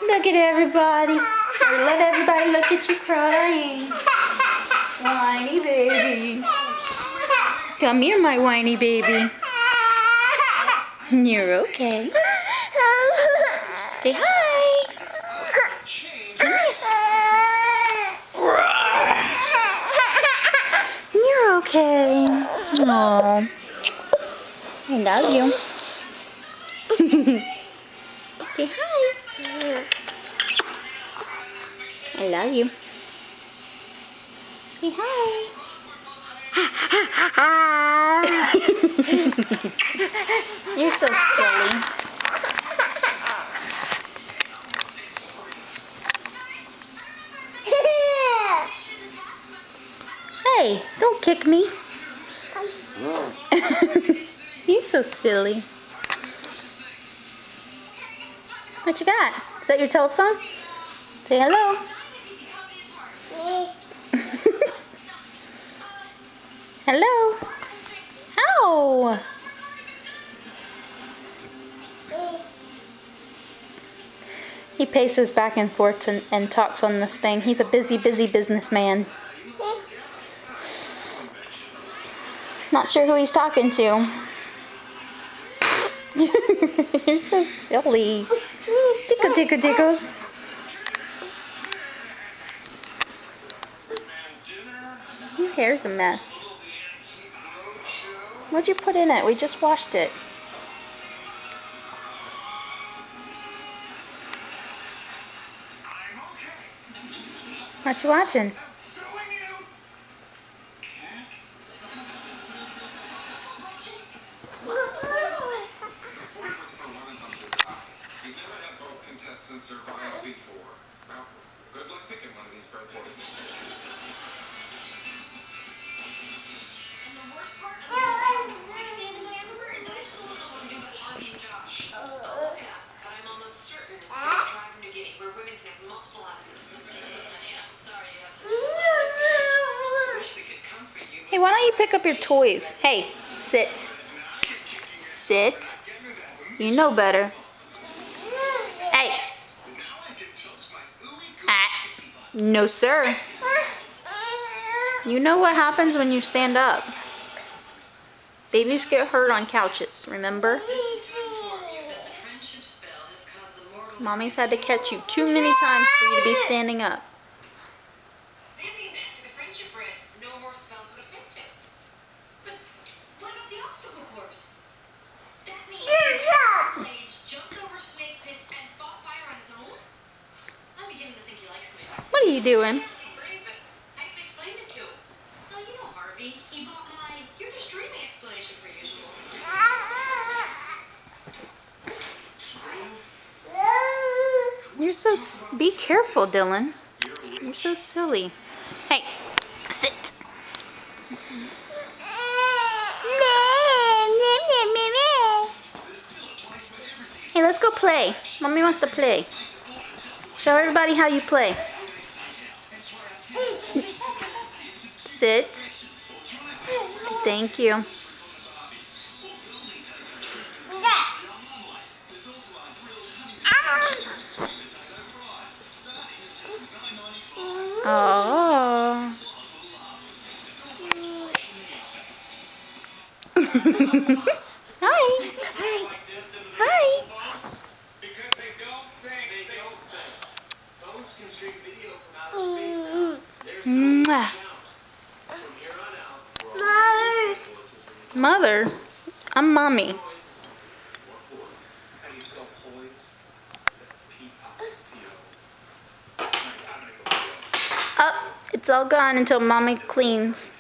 Look at everybody. Let everybody look at you crying. Whiny baby. Come here, my whiny baby. You're okay. Say hi. Come here. You're okay. Aww. I love you. Say hi. I love you. Say hi. You're so silly. Hey, don't kick me. You're so silly. What you got? Is that your telephone? Say hello. Hello. Ow. He paces back and forth and talks on this thing. He's a busy businessman. Not sure who he's talking to. You're so silly. Tickle, tickles. Your hair's a mess. What'd you put in it? We just washed it. What you watching? Hey, why don't you pick up your toys? Hey, sit. Sit. You know better. Hey. Ah. No, sir. You know what happens when you stand up. Babies get hurt on couches, remember? Mommy's had to catch you too many times for you to be standing up. What are you doing? You're so... Be careful, Dylan. You're so silly. Hey, sit. Hey, let's go play. Mommy wants to play. Show everybody how you play. Sit. Thank you. Oh. Hi. Hi. Mwah. Mother? I'm mommy. Oh, it's all gone until mommy cleans.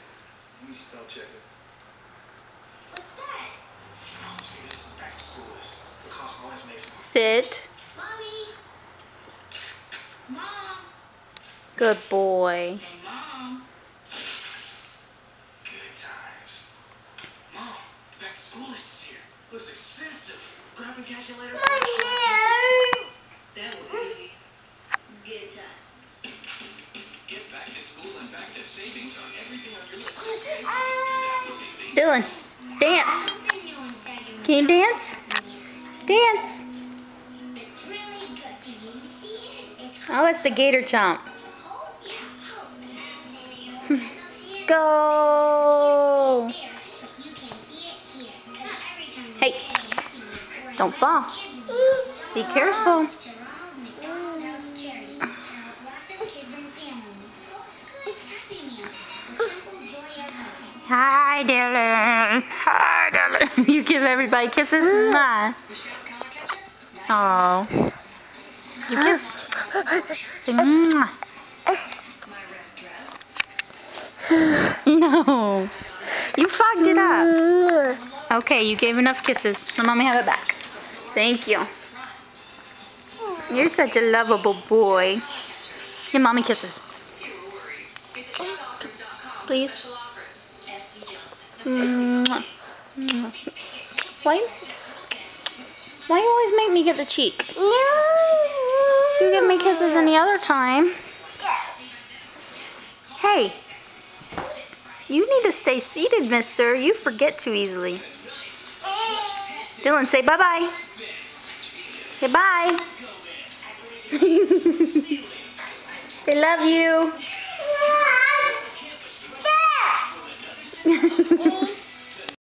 Sit. Good boy. Looks expensive. Grabbing calculator. That was easy. Good times. Get back to school and back to savings on everything on your list. That was easy. Dylan, dance. Can you dance? Dance. It's really good. Can you see? Oh, it's the gator chomp. Go! Hey, don't fall. Be careful. Hi, Dylan. Hi, Dylan. You give everybody kisses? Nah. Oh. You kiss. Say, mwah. No. You fogged it up. Okay, you gave enough kisses. Let mommy have it back. Thank you. You're such a lovable boy. Give mommy kisses. Please. Mwah. Mwah. Why you always make me get the cheek? You give me kisses any other time. Hey. You need to stay seated, mister. You forget too easily. Dylan, say bye-bye. Say bye. Say love you.